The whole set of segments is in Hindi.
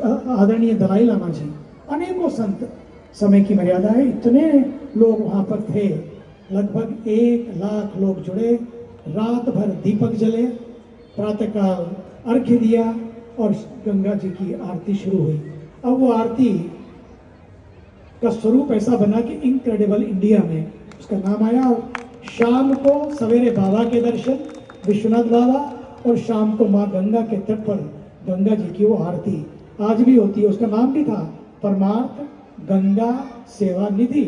आदरणीय दलाई लामा जी, अनेकों संत, समय की मर्यादा है, इतने लोग वहां पर थे, लगभग 1 लाख लोग जुड़े, रात भर दीपक जले, प्रातःकाल अर्घ्य दिया और गंगा जी की आरती शुरू हुई। अब वो आरती का स्वरूप ऐसा बना कि इनक्रेडिबल इंडिया में उसका नाम आया। और शाम को सवेरे बाबा के दर्शन, विश्वनाथ बाबा, और शाम को माँ गंगा के तट पर गंगा जी की वो आरती आज भी होती है। उसका नाम भी था परमार्थ गंगा सेवा निधि।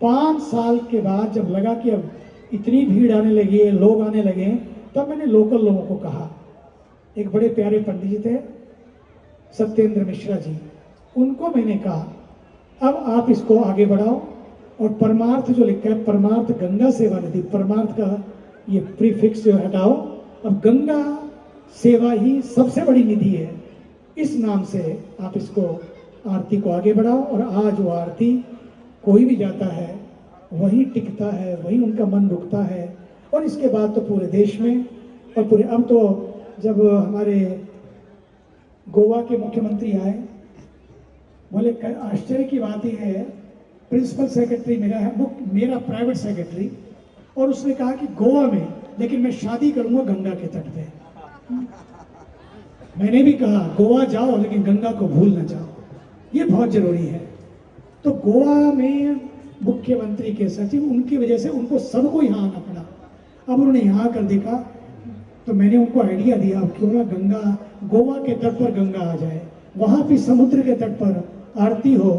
5 साल के बाद जब लगा कि अब इतनी भीड़ आने लगी है, लोग आने लगे हैं, तब मैंने लोकल लोगों को कहा, एक बड़े प्यारे पंडित जी थे सत्येंद्र मिश्रा जी, उनको मैंने कहा अब आप इसको आगे बढ़ाओ और परमार्थ जो लिखा है परमार्थ गंगा सेवा निधि, परमार्थ का ये प्रीफिक्स जो हटाओ, अब गंगा सेवा ही सबसे बड़ी निधि है, इस नाम से आप इसको आरती को आगे बढ़ाओ। और आज वो आरती कोई भी जाता है वही टिकता है, वही उनका मन रुकता है। और इसके बाद तो पूरे देश में और पूरे, अब तो जब हमारे गोवा के मुख्यमंत्री आए, बोले आश्चर्य की बात यह है, प्रिंसिपल सेक्रेटरी मेरा है, वो मेरा प्राइवेट सेक्रेटरी, और उसने कहा कि गोवा में, लेकिन मैं शादी करूंगा गंगा के तट पे। मैंने भी कहा गोवा जाओ लेकिन गंगा को भूल ना जाओ, ये बहुत जरूरी है। तो गोवा में मुख्यमंत्री के सचिव, उनकी वजह से उनको सबको यहाँ आना पड़ा। अब उन्होंने यहाँ कर देखा तो मैंने उनको आइडिया दिया, क्यों ना गंगा गोवा के तट पर गंगा आ जाए, वहाँ भी समुद्र के तट पर आरती हो।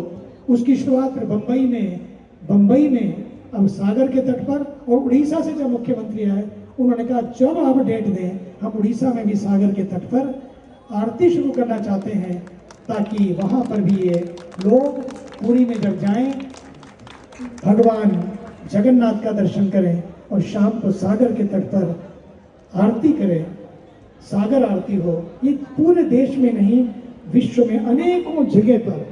उसकी शुरुआत फिर बम्बई में अब सागर के तट पर, और उड़ीसा से जब मुख्यमंत्री आए उन्होंने कहा जब आप डेट दें हम उड़ीसा में भी सागर के तट पर आरती शुरू करना चाहते हैं, ताकि वहाँ पर भी ये लोग पुरी में जब जाएं भगवान जगन्नाथ का दर्शन करें और शाम को सागर के तट पर आरती करें, सागर आरती हो। ये पूरे देश में नहीं विश्व में अनेकों जगह पर